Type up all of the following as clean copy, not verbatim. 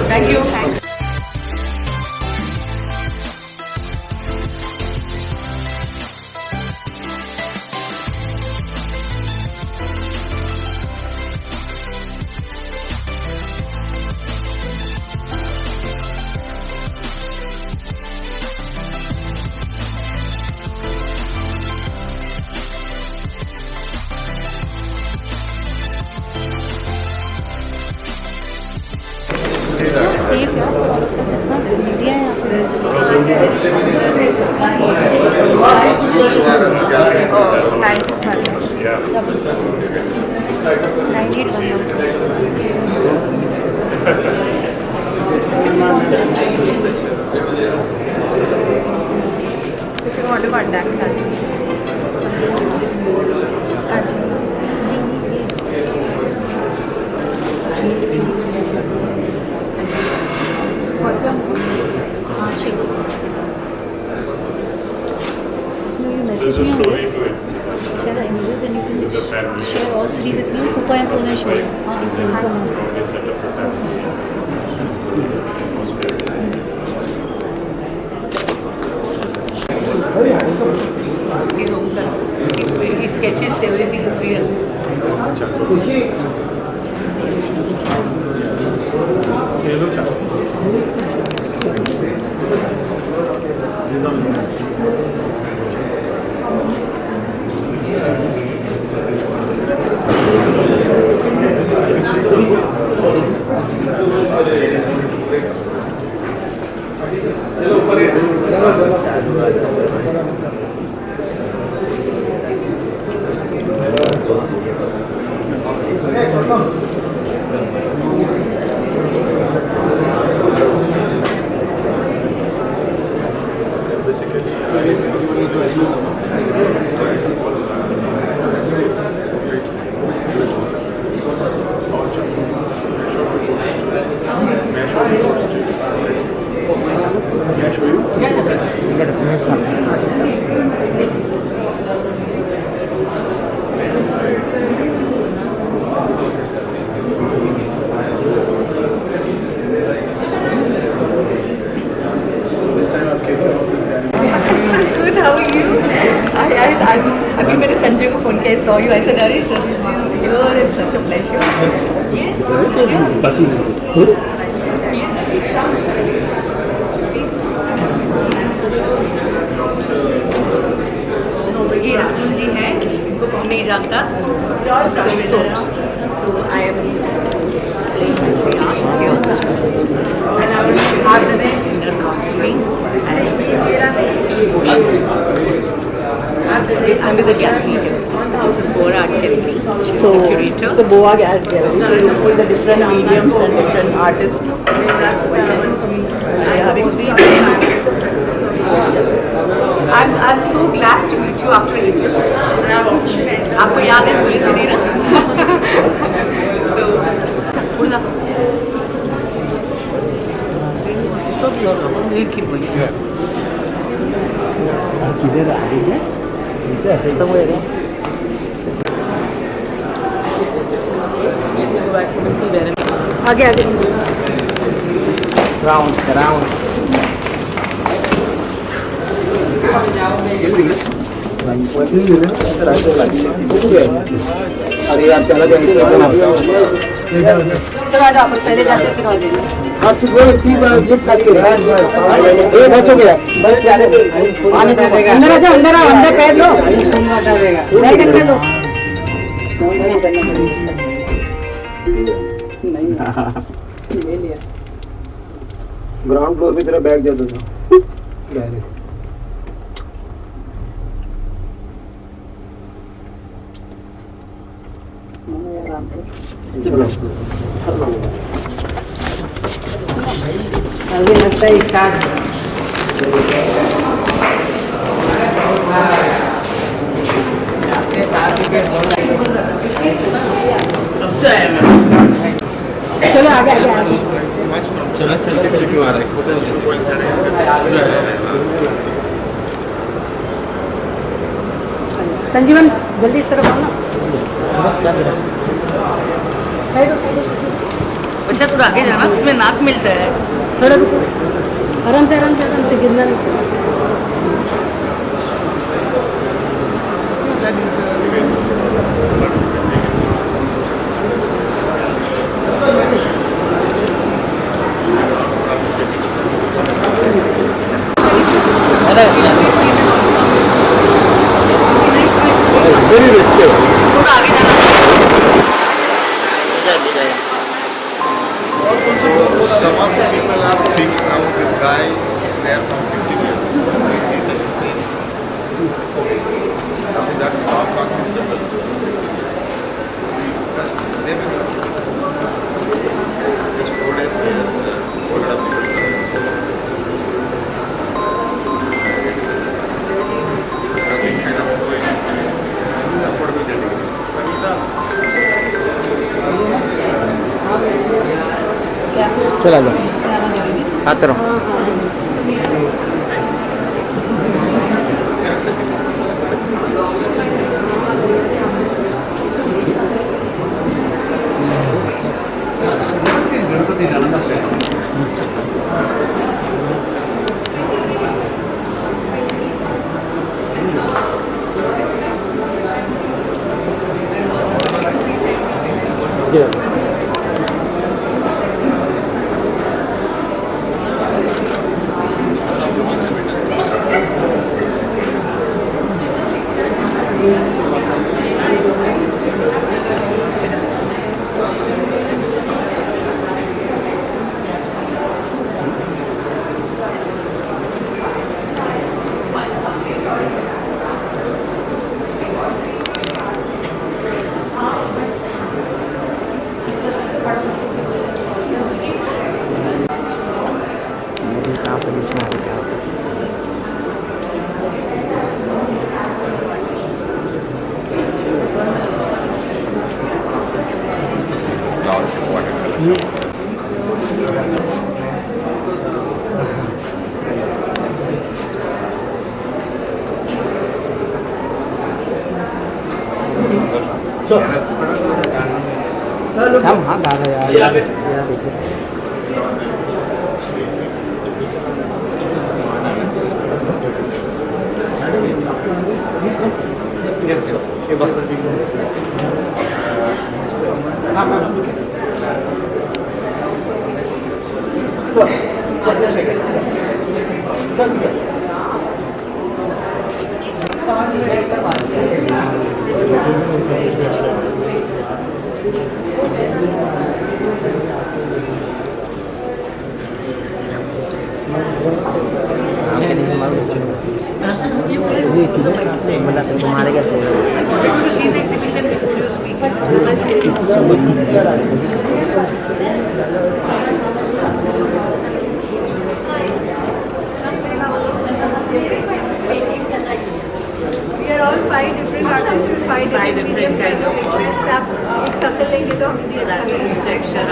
Thank you. Thanks. Safe here for all of us. इतना media है यहाँ पे. 961. If you want to contact What's up? Shri. No, you message me on this. Share the images and you can share all three with me. Superimpose share. He sketches everything real. अभी मैंने संजय को phone किया, saw you. I said, "Are Resul is here? It's such a pleasure." Yes. ये रसूल जी हैं, इनको कौन नहीं जानता. So I am playing the arts here, and I will have the swing. I'm with the gallery. This is Bora Art Gallery. She's the curator. So Boa Art Gallery. So you see the different mediums and different artists. I'm so glad to meet you after ages. आपको याद है भूली तो नहीं ना? So, बोला. Keep going. किधर आ रही है? इसे खत्म हो जाएगा. आगे आगे. Round. अरे यार चला जाएंगे. चलो आज आप पहले जाते फिर आ जाएंगे. आप तो बोलो कि लिफ्ट खाली है. ये बस हो गया. बस जाने दो. आने देगा. अंदर आ जाओ. अंदर पैर लो. हटा देगा. बैग अंदर लो. नहीं ले लिया. ग्राउंड फ्लोर पे तेरा बैग जाता था डायरेक्ट. आराम से अभी लगता है स्टार्ट चलो आगे आगे आगे क्यों आ रहा है? संजीवन जल्दी इस तरफ आओ ना साइड हो साइड हो बच्चा थोड़ा आगे जाना, उसमें नाक मिलता है। थोड़ा रुको आराम से गिरना नहीं थोड़ा आगे जाना। Some of the people are fixed now. This guy is there from 50 years. Now that stop costing double. They will just 4 days folded up. This kind of affordable getting. चला जाओ आते रहो सब हाँ गा रहा यार देखिए तुम्हारे कैसे We are all 5 different artists with 5 different mediums. I know request आप एक सकल लेंगे तो हमें भी अच्छा लगेगा। Texture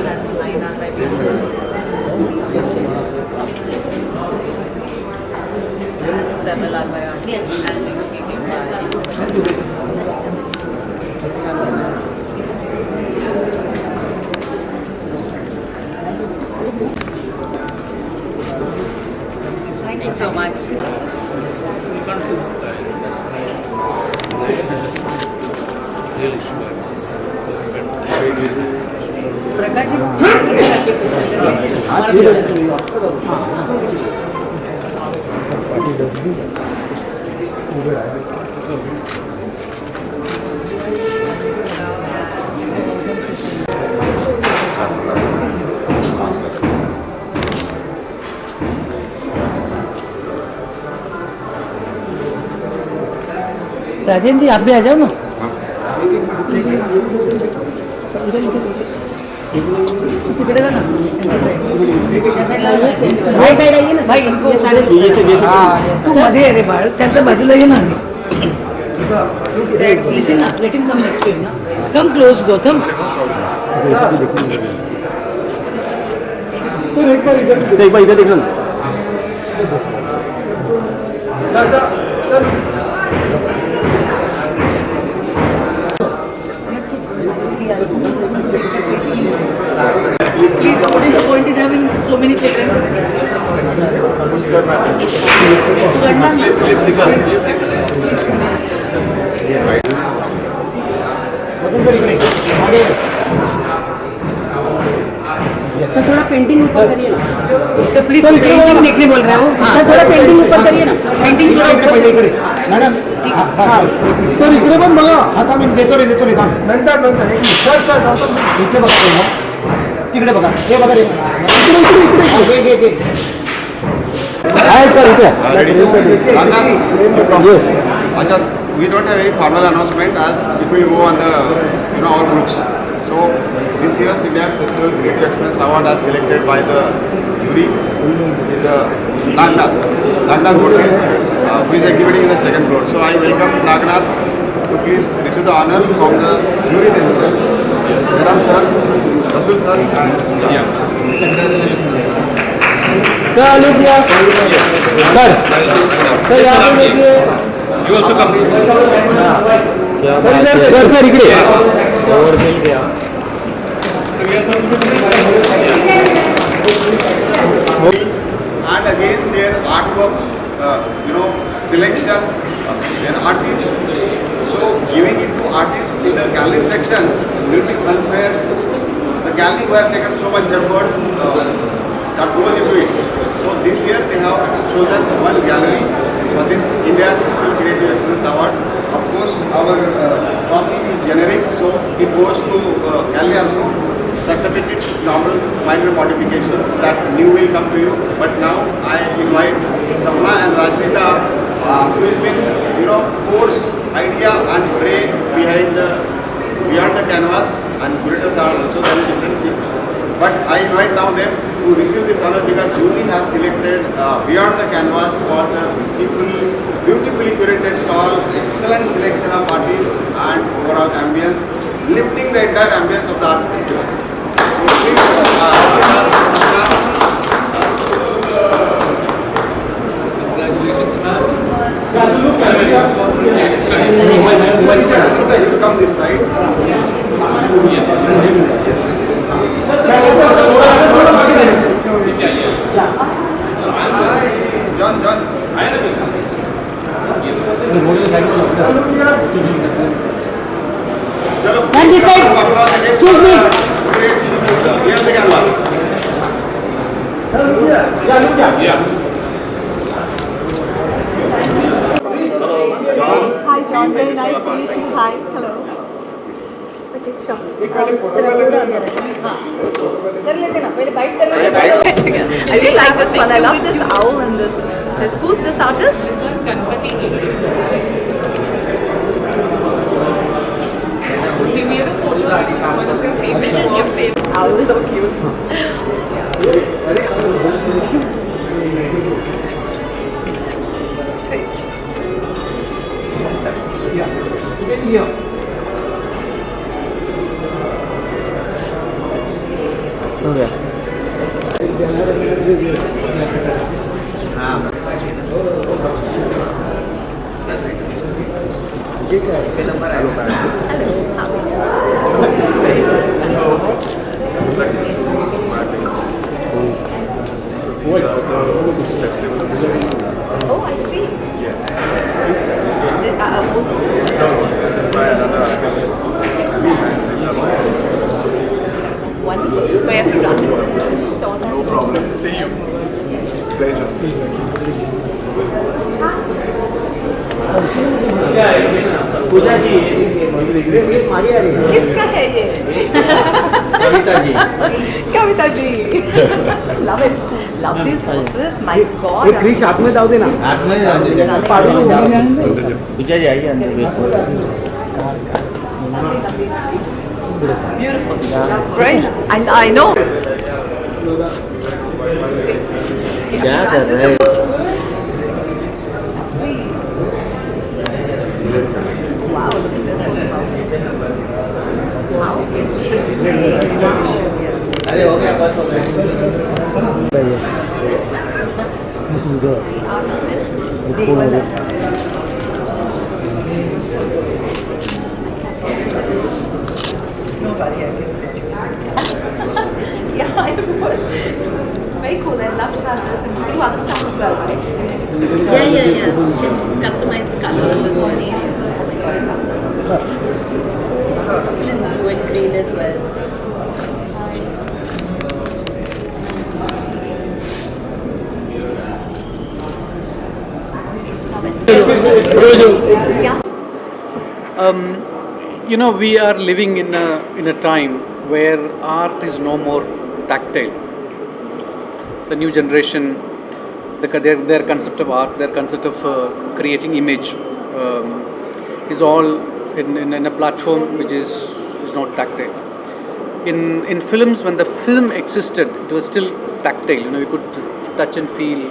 That's line art by people. That's pebble art by art. And mixed medium. Thank you so much. You can't see this guy. That's my really sure. Rajendra जी आप भी आ जाओ ना तिकडे ना भाई साइड आइए ना भाई इनको तू मध्ये आहे रे बाळ त्यांच्या बाजूला ये ना लिसन ना let him come next to him ना कम क्लोज गौतम सर एक बार इधर देखना sir sir sir Please, what is the point in having so many children? Sir थोड़ा पेंटिंग ऊपर करिए ना सर प्लीज पेंटिंग देखने बोल रहा हूँ सर थोड़ा पेंटिंग ऊपर करिए ना पेंटिंग थोड़ा ऊपर मॅडम सर इकडे पण बघा आता मी देतो रे थांब नंतर सर सर इथे बघा तिकडे बघा हे बघा रे इकडे आहे सर इथे Yes. Ajat, we don't have any formal announcement as it will go on the our groups. So this year's Indian Festival Creative Excellence Award as selected by the jury is Nagnath Hotel, who is exhibiting in the second floor. So I welcome Nagnath to please receive the honor from the jury themselves. Jaram sir, Resul sir, and sir sir यहाँ पे देखिए You also come. Sir इकडे and again their artworks, selection, their artists. So giving it to artists in the gallery section will be unfair. The gallery who has taken so much effort that goes into it. So this year they have chosen one gallery for this Indian Festival Creative Excellence Award. Of course, our topic is generic, so it goes to gallery also. Certificate, normal minor modifications that new will come to you. But now I invite Sapna and Rajnita, who has been, force, idea and brain beyond the canvas, and curators are also very different thing. But I invite now them to receive this honor because jury has selected beyond the canvas for the beautifully curated stall, excellent selection of artists and overall ambience, lifting the entire ambience of the art festival. So please, Congratulations, ma'am. you come this side. John. And this side, excuse me. Here's the canvas. Yeah. Hi John, very nice to meet you. Hi, hello. Okay, sure. I really like this one. I love this owl and this. Who's this artist? This one's Ganpati. Give me a photo. One of your favorites. Which is your favorite? Owl is so cute. Oh, I see. Yes. This is by another artist. Wonderful. So I have to run. No problem. See you. Pleasure. पूजा जी किसका है ये? Kavita ji. Love it. Love these poses. My God. एक क्रीश हाथ में डाल देना पूजा जी आइए अंदर Beautiful. Great. I know. क्या कर रहे हैं? Wow, look at this. How is Shri? अरे हो गया बस हो गया. The artist is Daida. Nobody I can say. Yeah, I would. This is very cool. I'd love to have this and to do other stuff as well, right? Yeah. Customize the colors is amazing. Beautiful in blue and green as well. You know, we are living in a time where art is no more tactile. The new generation, their concept of art, their concept of creating image is all in a platform which is not tactile. In films, when the film existed, it was still tactile. You know, we could touch and feel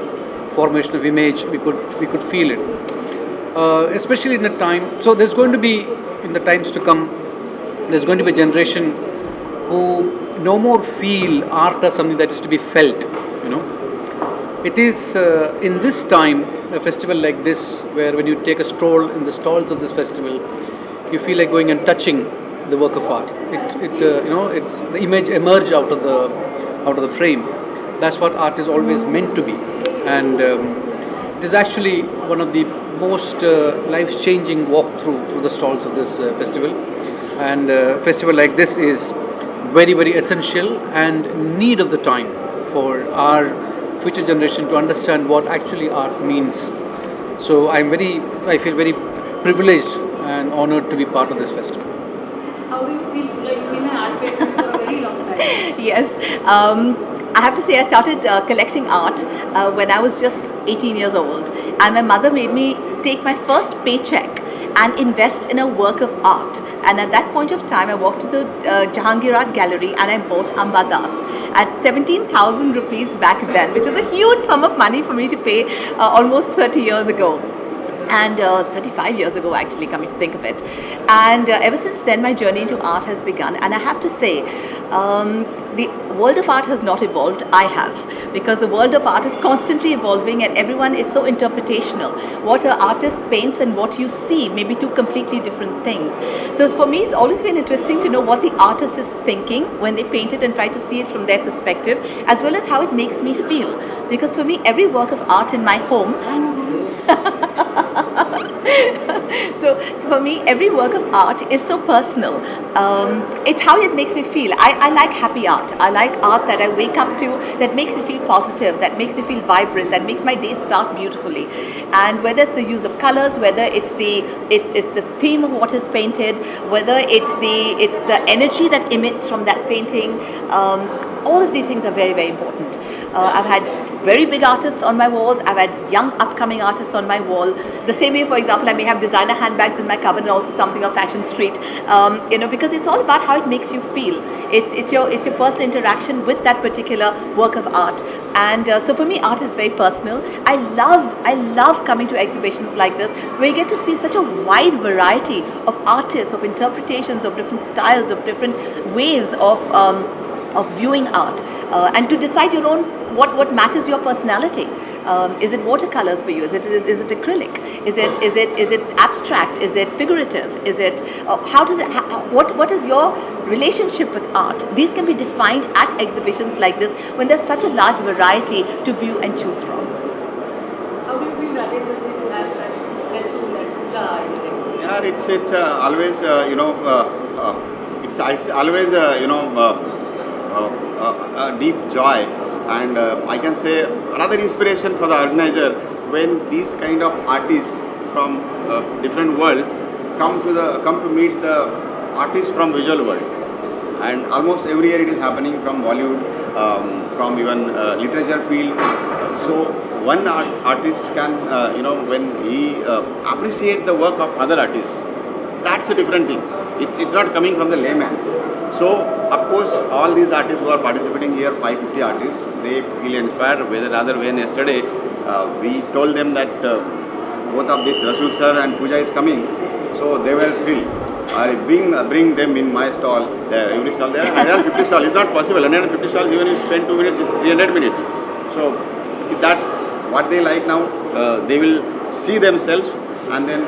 formation of image. We could feel it. Especially in a time, so there's going to be, in the times to come, there's going to be a generation who no more feel art as something that is to be felt, you know. It is in this time, a festival like this, where when you take a stroll in the stalls of this festival, you feel like going and touching the work of art. It's the image emerge out of the frame. That's what art is always meant to be, and it is actually one of the most life-changing walk through the stalls of this festival. And a festival like this is very, very essential and need of the time for our future generation to understand what actually art means. So I feel very privileged and honored to be part of this festival. How do you feel like you've been an art patron for a very long time? Yes. I have to say I started collecting art when I was just 18 years old, and my mother made me take my first paycheck and invest in a work of art. And at that point of time, I walked to the Jahangir Art Gallery and I bought Amba Das at 17,000 rupees back then, which was a huge sum of money for me to pay almost 30 years ago. And 35 years ago, actually, coming to think of it. And ever since then, my journey into art has begun. And I have to say, the world of art has not evolved. I have. Because the world of art is constantly evolving and everyone is so interpretational. What an artist paints and what you see may be two completely different things. So for me, it's always been interesting to know what the artist is thinking when they paint it and try to see it from their perspective, as well as how it makes me feel. Because for me, every work of art in my home so for me, every work of art is so personal. It's how it makes me feel. I like happy art. I like art that I wake up to, that makes me feel positive, that makes me feel vibrant, that makes my day start beautifully. And whether it's the use of colors, whether it's the theme of what is painted, whether it's the energy that emits from that painting, all of these things are very, very important. I've had very big artists on my walls. I've had young upcoming artists on my wall. The same way, for example, I may have designer handbags in my cupboard and also something of Fashion Street. Because it's all about how it makes you feel. It's your personal interaction with that particular work of art. And so for me, art is very personal. I love coming to exhibitions like this, where you get to see such a wide variety of artists, of interpretations, of different styles, of different ways of viewing art, and to decide your own what matches your personality. Is it watercolors for you? Is it acrylic? Is it abstract? Is it figurative? Is it what is your relationship with art? These can be defined at exhibitions like this when there's such a large variety to view and choose from. How do you feel that it will have such Resul like Puja? Yeah, it's always it's always a deep joy, and I can say another inspiration for the organizer when these kind of artists from different world come to meet the artists from visual world, and almost every year it is happening from Bollywood, from even literature field. So one artist can when he appreciate the work of other artists, that's a different thing. It's not coming from the layman. So, of course, all these artists who are participating here, 550 artists, they feel inspired. Rather, when yesterday we told them that both of this Resul sir and Pooja is coming, so they were thrilled. I bring them in my stall. Every stall there, 150 stalls. It's not possible. 150 stalls, even if you spend 2 minutes, it's 300 minutes. So that what they like now, they will see themselves, and then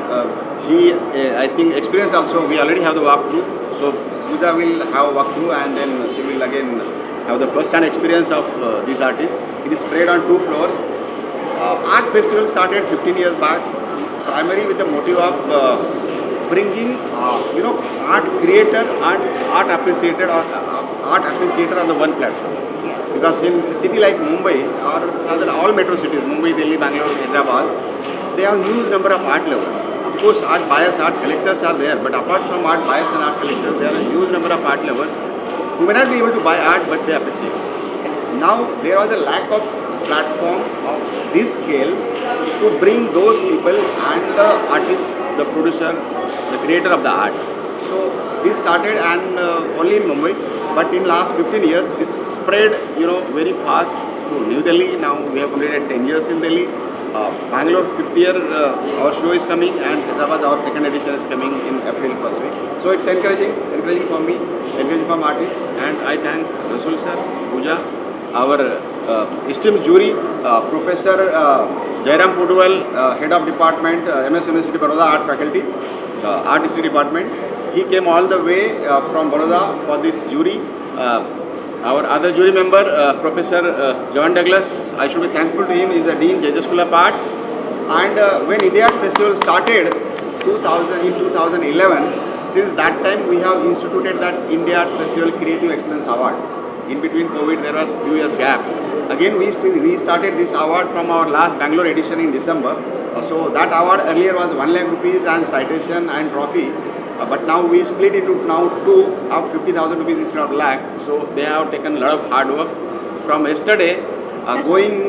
I think experience also. We already have the walkthrough. So Pooja will have a walkthrough, and then she will again have the first-hand experience of these artists. It is spread on 2 floors. Art festival started 15 years back, primarily with the motive of bringing, art creator and art appreciator on the one platform. Yes. Because in a city like Mumbai, or rather all metro cities, Mumbai, Delhi, Bangalore, Hyderabad, they have huge number of art lovers. Of course, art buyers, art collectors are there, but apart from art buyers and art collectors, there are a huge number of art lovers who may not be able to buy art, but they appreciate. Now, there was a lack of platform of this scale to bring those people and the artist, the producer, the creator of the art. So this started and only in Mumbai, but in last 15 years it's spread, very fast to New Delhi. Now we have completed 10 years in Delhi. Bangalore 5th year our show is coming, and Hyderabad our second edition is coming in April 1st week. So it's encouraging for me, encouraging for artists, and I thank Resul sir, Pooja, our esteemed jury, Professor Jairam Puduval, Head of Department, MS University Baroda Art Faculty, Art History Department. He came all the way from Baroda for this jury. Our other jury member, Professor John Douglas, I should be thankful to him. He is the Dean, Jeja School of Art. And when India Art Festival started in 2011, since that time we have instituted that India Art Festival Creative Excellence Award. In between COVID, there was few years gap. Again, we restarted this award from our last Bangalore edition in December. So that award earlier was 1 lakh rupees and citation and trophy. But now we split it into now 2 of 50,000 rupees instead of lakh. So they have taken a lot of hard work from yesterday, going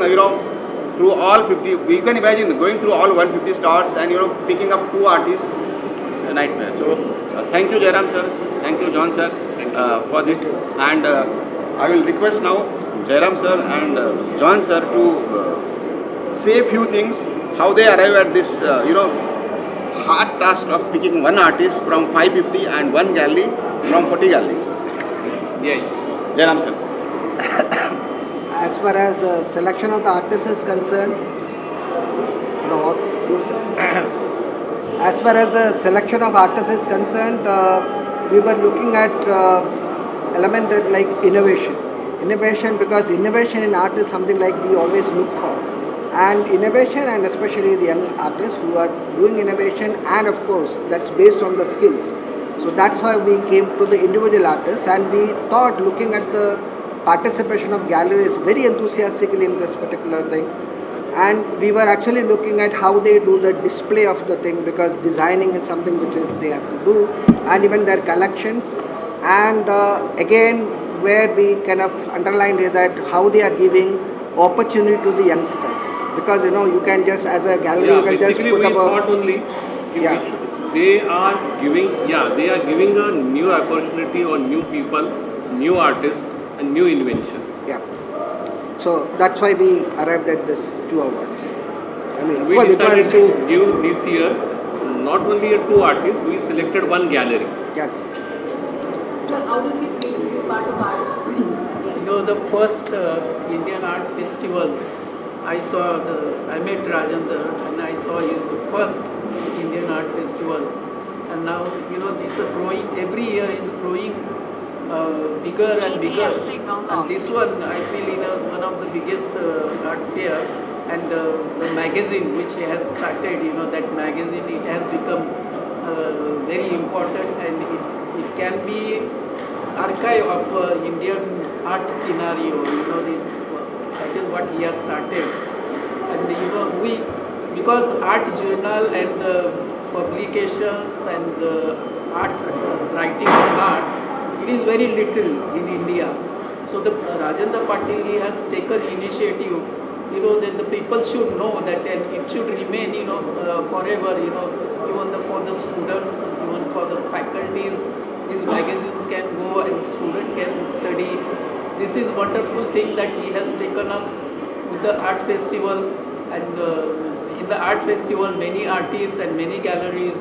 through all 50. We can imagine going through all 150 stars and picking up 2 artists. It's a nightmare. So thank you, Jairam sir. Thank you, John sir, for this. And I will request now Jairam sir and John sir to say a few things, how they arrive at this, hard task of picking one artist from 550 and one gallery from 40 galleries. Yeah. Jairam sir. As far as selection of the artists is concerned, as far as the selection of artists is concerned, we were looking at element like innovation, because innovation in art is something like we always look for, and innovation, and especially the young artists who are doing innovation, and of course that's based on the skills. So that's why we came to the individual artists, and we thought, looking at the participation of galleries very enthusiastically in this particular thing, and we were actually looking at how they do the display of the thing, because designing is something which is they have to do, and even their collections. And again, where we kind of underlined is that how they are giving opportunity to the youngsters, because you can just, as a gallery, you can just put up a... They are giving a new opportunity on new people, new artists and new invention. Yeah. So that's why we arrived at this 2 awards. I mean, we decided to give this year not only 2 artists, we selected 1 gallery. Yeah. So how does it feel to be part of art? The first Indian Art Festival, I met Rajendra and I saw his first Indian Art Festival, and now this is growing, every year is growing bigger and bigger, and this one I feel one of the biggest art fair, and the magazine which has started, that magazine, it has become very important, and it can be archive of Indian art scenario, that is what he has started. And we, because art journal and the publications and the art, writing on art, it is very little in India. So the Rajendra Patil, he has taken initiative, that the people should know that, and it should remain, forever, even for the students, even for the faculties, these magazines students can go and student can study. This is wonderful thing that he has taken up with the art festival, and in the art festival many artists and many galleries,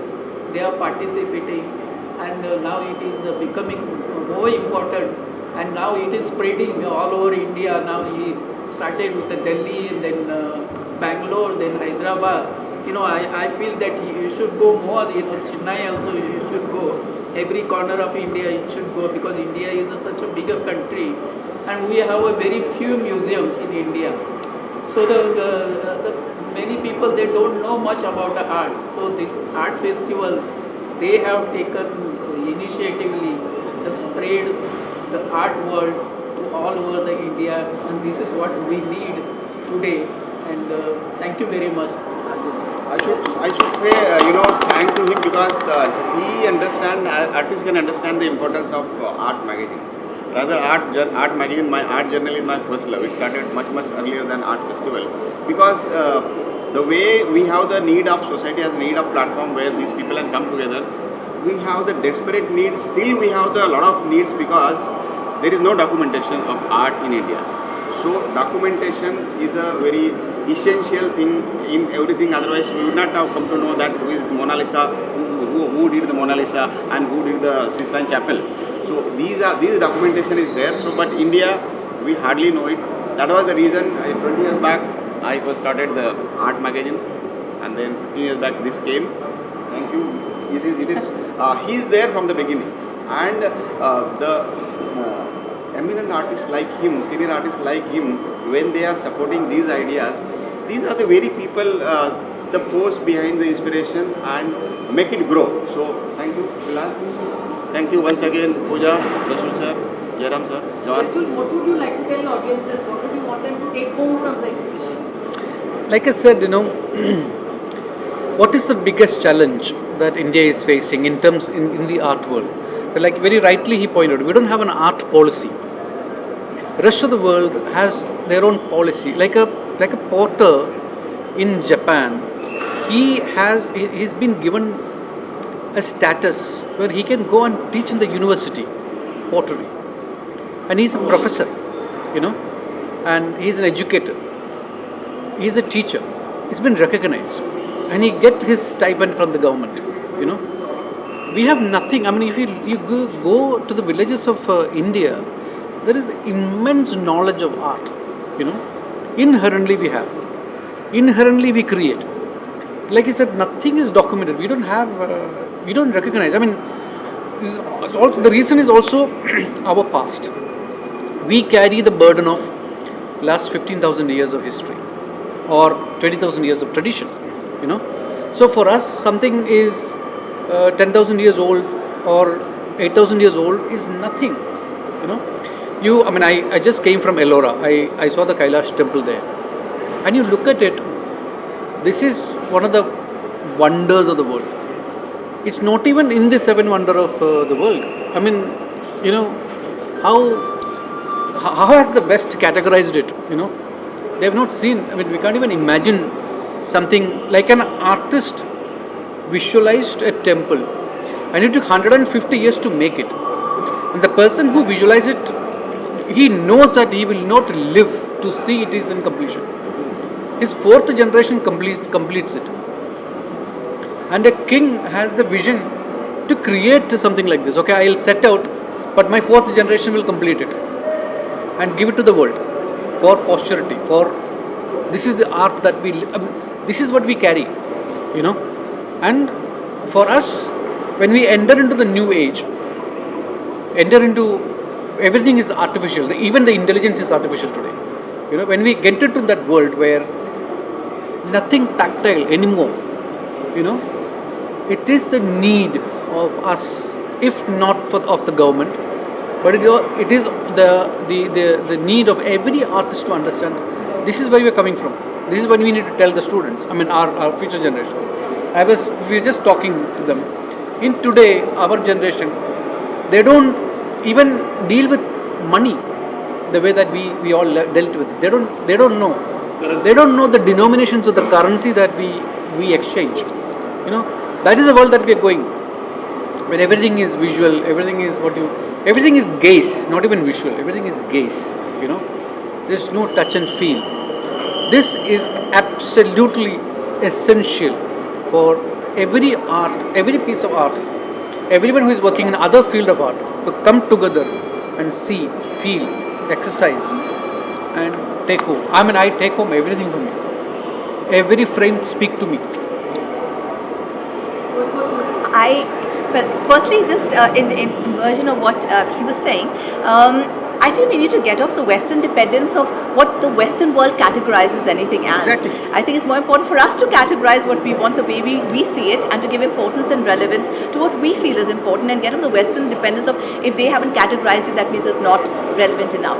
they are participating, and now it is becoming more important, and now it is spreading all over India. Now he started with the Delhi, and then Bangalore, then Hyderabad. I feel that you should go more. Chennai also you should go. Every corner of India you should go, because India is such a bigger country, and we have a very few museums in India. So the many people, they don't know much about the art. So this art festival, they have taken initiatively to spread the art world to all over the India, and this is what we need today. And thank you very much. I should say, thank to him, because he understand, artists can understand the importance of art magazine. Rather, art magazine, my art journal is my first love. It started much earlier than art festival, because the way we have the need of society has need of platform where these people can come together. We have the desperate needs. Still, we have a lot of needs, because there is no documentation of art in India. So documentation is a very essential thing in everything. Otherwise, we would not have come to know that who is Mona Lisa, who did the Mona Lisa, and who did the Sistine Chapel. So these documentation is there. So, but India, we hardly know it. That was the reason 20 years back I first started the art magazine, and then 15 years back this came. Thank you. He is there from the beginning, and the eminent artists like him, senior artists like him, when they are supporting these ideas, these are the very people, the force behind the inspiration and make it grow. So thank you, Vilas. Thank you once again, Pooja, Resul sir, Jairam sir, John. Resul, what would you like to tell audiences? What would you want them to take home from the exhibition? Like I said, what is the biggest challenge that India is facing in terms in the art world? So like very rightly he pointed, we don't have an art policy. The rest of the world has their own policy. Like a potter in Japan, he's been given a status where he can go and teach in the university pottery, and he's a professor, and he's an educator, he's a teacher, he's been recognized, and he get his stipend from the government. We have nothing. I mean, if you go to the villages of India, there is immense knowledge of art. Inherently we have. Inherently we create. Like I said, nothing is documented. We don't have. We don't recognize. I mean, the reason is also our past. We carry the burden of last 15,000 years of history, or 20,000 years of tradition. So for us, something is 10,000 years old or 8,000 years old is nothing. I just came from Ellora. I saw the Kailash temple there, and you look at it. This is one of the wonders of the world. It's not even in the seven wonder of the world. I mean, how has the West categorized it? They have not seen. I mean, we can't even imagine something like an artist visualized a temple, and it took 150 years to make it. And the person who visualized it, he knows that he will not live to see it is in completion. His fourth generation completes it. And a king has the vision to create something like this. Okay, I'll set out, but my fourth generation will complete it and give it to the world for posterity. This is the art that this is what we carry, And for us, when we enter into the new age, everything is artificial. Even the intelligence is artificial today. When we get into that world where nothing tactile anymore, it is the need of us, if not of the government, but it is the need of every artist to understand this is where we are coming from. This is what we need to tell the students. I mean, our future generation. We were just talking to them. In today, our generation, they don't even deal with money the way that we all dealt with it. They don't know. Currency. They don't know the denominations of the currency that we exchange. That is the world that we are going. When everything is visual, everything is everything is gaze, not even visual. Everything is gaze. You know, there's no touch and feel. This is absolutely essential for every art, every piece of art, everyone who is working in other field of art to come together and see, feel, exercise, and take home. I mean, I take home everything from it. Every frame speak to me. Well, firstly, just in version of what he was saying, I feel we need to get off the Western dependence of what the Western world categorizes anything as. Exactly. I think it's more important for us to categorize what we want the way we see it, and to give importance and relevance to what we feel is important, and get off the Western dependence of if they haven't categorized it, that means it's not relevant enough.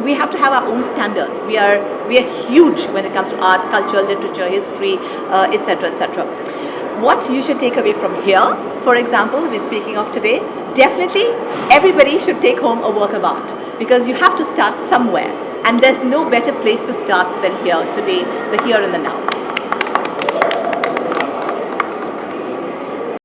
We have to have our own standards. We are huge when it comes to art, culture, literature, history, etc., etc. What you should take away from here, for example, we're speaking of today, definitely everybody should take home a work of art, because you have to start somewhere, and there's no better place to start than here today, the here and the now.